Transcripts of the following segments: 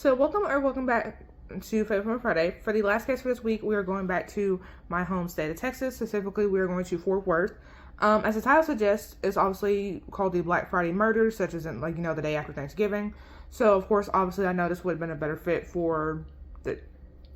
So welcome back to Favorite Friday. For the last case for this week, we are going back to my home state of Texas. Specifically, we are going to Fort Worth. As the title suggests, it's obviously called the Black Friday murders, such as in, the day after Thanksgiving. So, of course, obviously, I know this would have been a better fit for the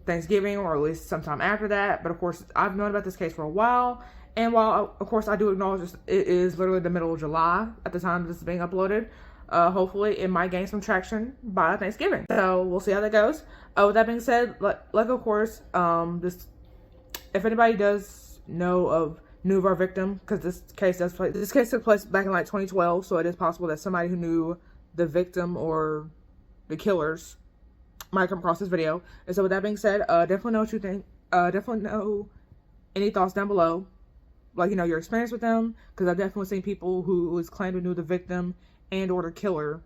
Thanksgiving or at least sometime after that. But, of course, I've known about this case for a while. And while, of course, I do acknowledge it is literally the middle of July at the time this is being uploaded, hopefully it might gain some traction by Thanksgiving. So we'll see how that goes. With that being said, of course, if anybody does knew of our victim, because this case took place back in 2012, so it is possible that somebody who knew the victim or the killers might come across this video. And so with that being said, definitely know what you think. Definitely know any thoughts down below. Your experience with them, because I've definitely seen people who was claimed to know the victim and or the killer,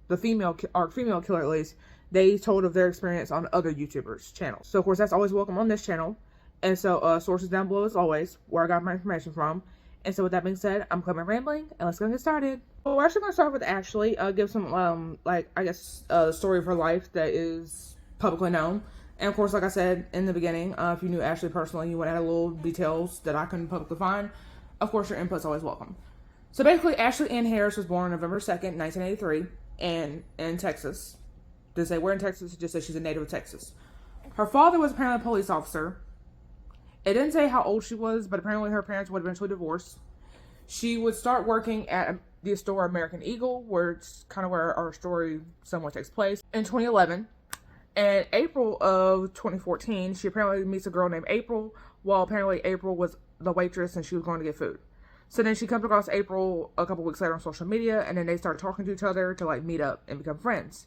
the female killer at least. They told of their experience on other YouTubers' channels. So of course that's always welcome on this channel. And so sources down below as always, where I got my information from. And so with that being said, I'm coming rambling and let's go get started. Well, we're actually gonna start with Ashley. Give some the story of her life that is publicly known. And of course, like I said in the beginning, if you knew Ashley personally, you would add a little details that I couldn't publicly find. Of course, your input's always welcome. So basically, Ashlea Harris was born November 2nd, 1983, in Texas. Didn't say where in Texas, it just said she's a native of Texas. Her father was apparently a police officer. It didn't say how old she was, but apparently her parents would eventually divorce. She would start working at the store American Eagle, where it's kind of where our story somewhat takes place, in 2011. In April of 2014, she apparently meets a girl named April, while apparently April was the waitress and she was going to get food. So then she comes across April a couple weeks later on social media, and then they start talking to each other to meet up and become friends.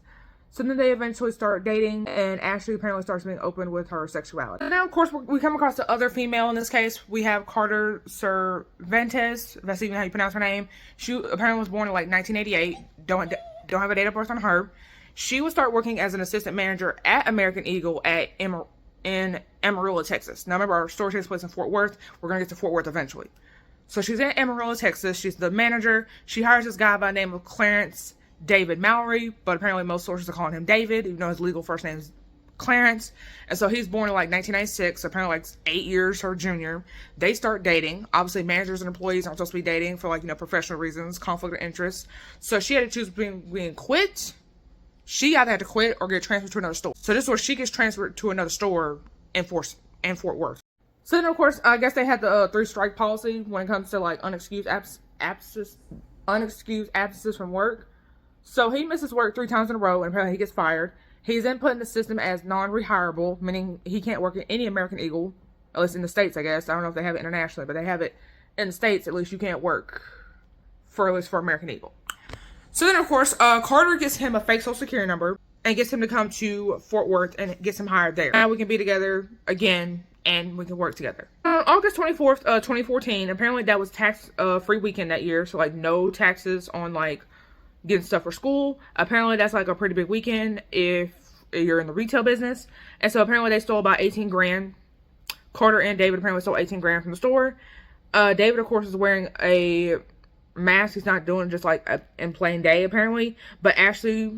So then they eventually start dating, and Ashley apparently starts being open with her sexuality. And now, of course, we come across the other female in this case. We have Carter Cervantes, if that's even how you pronounce her name. She apparently was born in 1988. Don't have a date of birth on her. She would start working as an assistant manager at American Eagle in Amarillo, Texas. Now, remember, our story takes place in Fort Worth. We're going to get to Fort Worth eventually. So she's in Amarillo, Texas. She's the manager. She hires this guy by the name of Clarence David Mallory, but apparently most sources are calling him David, even though his legal first name is Clarence. And so he's born in 1996, apparently 8 years her junior. They start dating. Obviously, managers and employees aren't supposed to be dating for professional reasons, conflict of interest. So she had to choose between being quit. She either had to quit or get transferred to another store. So this is where she gets transferred to another store in Fort Worth. So then, of course, I guess they had the 3-strike policy when it comes to unexcused absences from work. So he misses work 3 times in a row, and apparently he gets fired. He's then put in the system as non-rehirable, meaning he can't work at any American Eagle, at least in the States, I guess. I don't know if they have it internationally, but they have it in the States. At least you can't work at least for American Eagle. So then, of course, Carter gets him a fake social security number and gets him to come to Fort Worth and gets him hired there. Now we can be together again and we can work together. On August 24th, 2014, apparently that was tax-free weekend that year. So, no taxes on, getting stuff for school. Apparently that's a pretty big weekend if you're in the retail business. And so apparently they stole about 18 grand. Carter and David apparently stole 18 grand from the store. David, of course, is wearing a mask. He's not doing just in plain day apparently. But Ashley,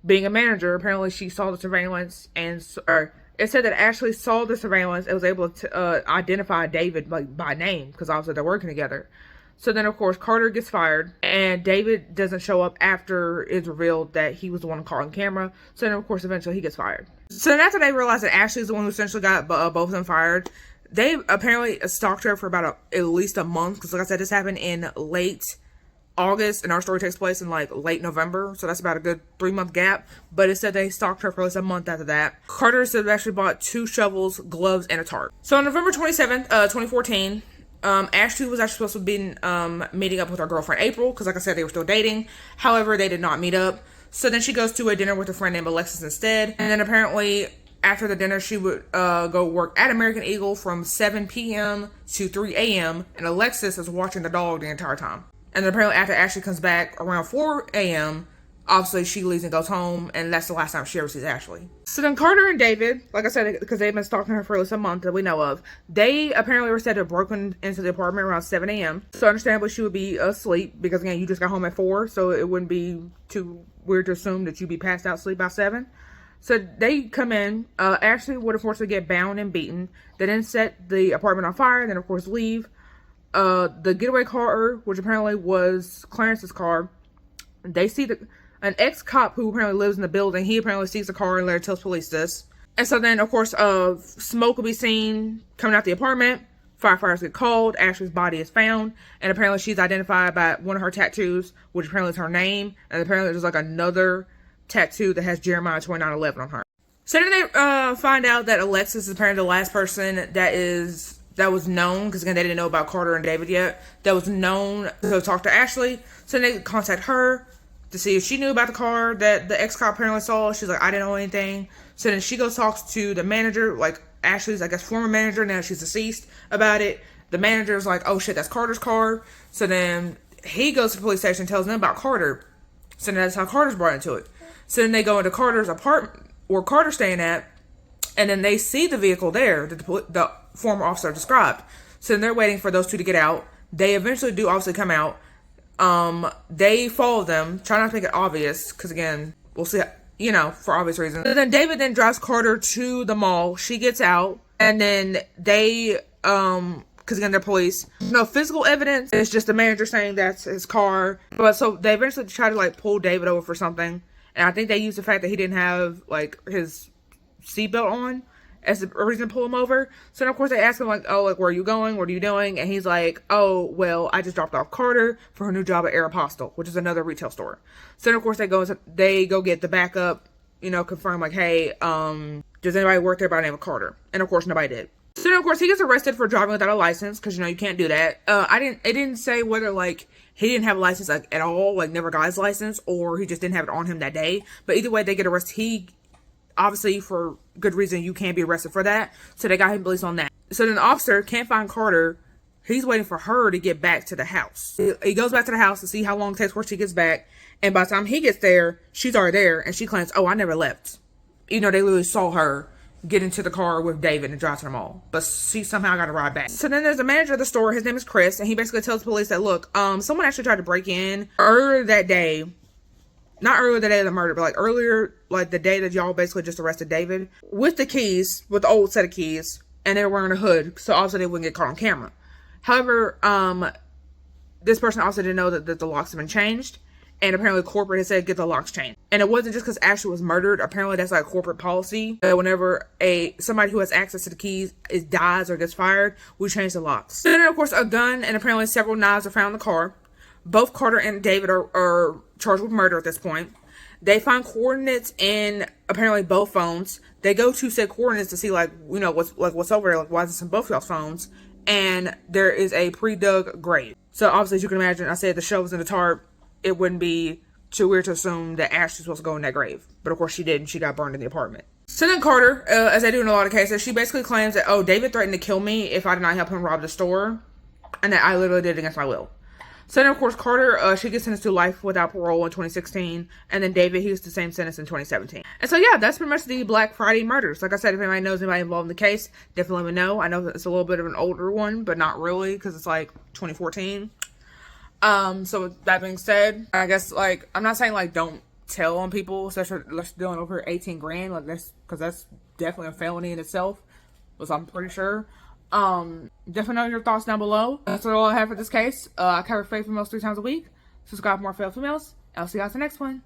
being a manager, apparently she saw the surveillance it said that Ashley saw the surveillance and was able to identify David by name because obviously they're working together. So then, of course, Carter gets fired, and David doesn't show up after it's revealed that he was the one caught on camera. So then, of course, eventually he gets fired. So then after they realize that Ashley's the one who essentially got both of them fired, they apparently stalked her for about at least a month. Because like I said, this happened in late August, and our story takes place in late November. So that's about a good 3-month gap. But it said they stalked her for at least a month after that. Carter said they actually bought 2 shovels, gloves, and a tarp. So on November 27th, 2014... Ashley was actually supposed to be meeting up with her girlfriend April, because like I said, they were still dating. However, they did not meet up. So then she goes to a dinner with a friend named Alexis instead. And then apparently after the dinner, she would go work at American Eagle from 7 p.m. to 3 a.m. And Alexis is watching the dog the entire time. And then apparently after Ashley comes back around 4 a.m., obviously she leaves and goes home, and that's the last time she ever sees Ashley. So then Carter and David, like I said, because they've been stalking her for at least a month that we know of, they apparently were said to have broken into the apartment around 7 a.m. So understandably she would be asleep, because again, you just got home at 4, so it wouldn't be too weird to assume that you'd be passed out asleep by 7. So they come in. Ashley would unfortunately get bound and beaten. They then set the apartment on fire, and then of course leave. The getaway car, which apparently was Clarence's car, they see an ex-cop who apparently lives in the building. He apparently sees the car and later tells police this. And so then, of course, smoke will be seen coming out the apartment. Firefighters get called. Ashley's body is found. And apparently she's identified by one of her tattoos, which apparently is her name. And apparently there's like another tattoo that has Jeremiah 29:11 on her. So then they find out that Alexis is apparently the last person that was known, because again, they didn't know about Carter and David yet, that was known to talk to Ashley. So they contact her to see if she knew about the car that the ex-cop apparently saw. She's like, I didn't know anything. So then she goes talks to the manager, like Ashley's, I guess, former manager, now she's deceased, about it. The manager's like, oh shit, that's Carter's car. So then he goes to the police station and tells them about Carter. So then that's how Carter's brought into it. So then they go into Carter's apartment, where Carter's staying at, and then they see the vehicle there that the former officer described. So then they're waiting for those two to get out. They eventually do obviously come out. They follow them, try not to make it obvious, because again, we'll see, for obvious reasons. And then David then drives Carter to the mall. She gets out, and then they, because again, they're police. No physical evidence. It's just the manager saying that's his car. But so they eventually try to like pull David over for something. And I think they used the fact that he didn't have like his seatbelt on as a reason to pull him over. So then of course they ask him like, oh, like, where are you going? What are you doing? And he's like, oh, well, I just dropped off Carter for her new job at Aeropostale, which is another retail store. So then of course they go get the backup, confirm like, hey, does anybody work there by the name of Carter? And of course nobody did. So then of course he gets arrested for driving without a license, because you can't do that. It didn't say whether like he didn't have a license like at all, like never got his license, or he just didn't have it on him that day. But either way, they get arrested. He obviously, for good reason, you can't be arrested for that. So they got him released on that. So then the officer can't find Carter. He's waiting for her to get back to the house. He goes back to the house to see how long it takes before she gets back. And by the time he gets there, she's already there. And she claims, oh, I never left. They literally saw her get into the car with David and drive to the mall. But she somehow got a ride back. So then there's a manager of the store. His name is Chris. And he basically tells the police that, look, someone actually tried to break in earlier that day. Not earlier the day of the murder, but like earlier, like the day that y'all basically just arrested David, with the keys, with the old set of keys, and they were wearing a hood, so obviously they wouldn't get caught on camera. However, this person also didn't know that the locks have been changed, and apparently corporate had said get the locks changed. And it wasn't just because Ashley was murdered. Apparently that's like corporate policy. Whenever somebody who has access to the keys dies or gets fired, we change the locks. So then of course a gun and apparently several knives are found in the car. Both Carter and David are charged with murder at this point. They find coordinates in apparently both phones. They go to said coordinates to see what's over there, like why is this in both y'all's phones? And there is a pre-dug grave. So obviously, as you can imagine, I said the shelves in the tarp. It wouldn't be too weird to assume that Ashley's supposed to go in that grave, but of course she didn't. She got burned in the apartment. So then Carter, as they do in a lot of cases, she basically claims that, oh, David threatened to kill me if I did not help him rob the store, and that I literally did it against my will. So then, of course, Carter, she gets sentenced to life without parole in 2016. And then David, he was the same sentence in 2017. And so, yeah, that's pretty much the Black Friday murders. Like I said, if anybody knows anybody involved in the case, definitely let me know. I know that it's a little bit of an older one, but not really, because it's like 2014. So with that being said, I guess, like, I'm not saying, like, don't tell on people, especially unless you're doing over 18 grand, like, because that's definitely a felony in itself, which I'm pretty sure. Definitely know your thoughts down below. That's all I have for this case. I cover faith females 3 times a week. Subscribe for more failed females. I'll see you guys in the next one.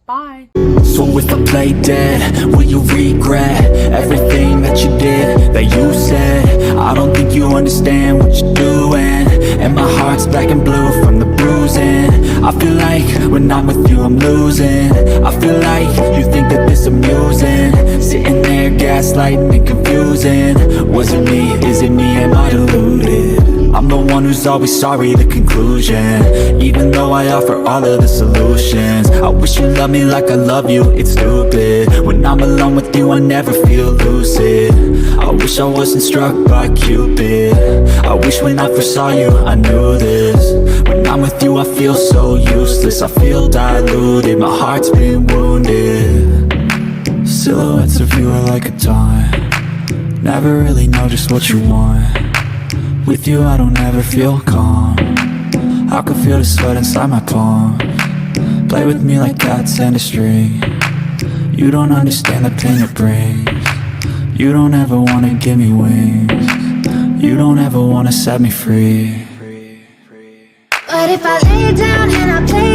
Bye. So if I play dead, will you regret everything that you did, that you said? I don't think you understand what you're doing, and my heart's black and blue from the bruising. I feel like when I'm with you I'm losing. I feel like you think that this amusing, sitting there gaslighting and confusing. Was it me? Is it me? Am I deluded? I'm the one who's always sorry, the conclusion, even though I offer all of the solutions. I wish you loved me like I love you, it's stupid. When I'm alone with you I never feel lucid. I wish I wasn't struck by Cupid. I wish when I first saw you I knew this. When I'm with you I feel so useless. I feel diluted, my heart's been wounded. Silhouettes of you are like a taunt. Never really know just what you want. With you I don't ever feel calm. I can feel the sweat inside my palm. Play with me like cats and a string. You don't understand the pain it brings. You don't ever wanna give me wings. You don't ever wanna set me free. But if I lay down and I play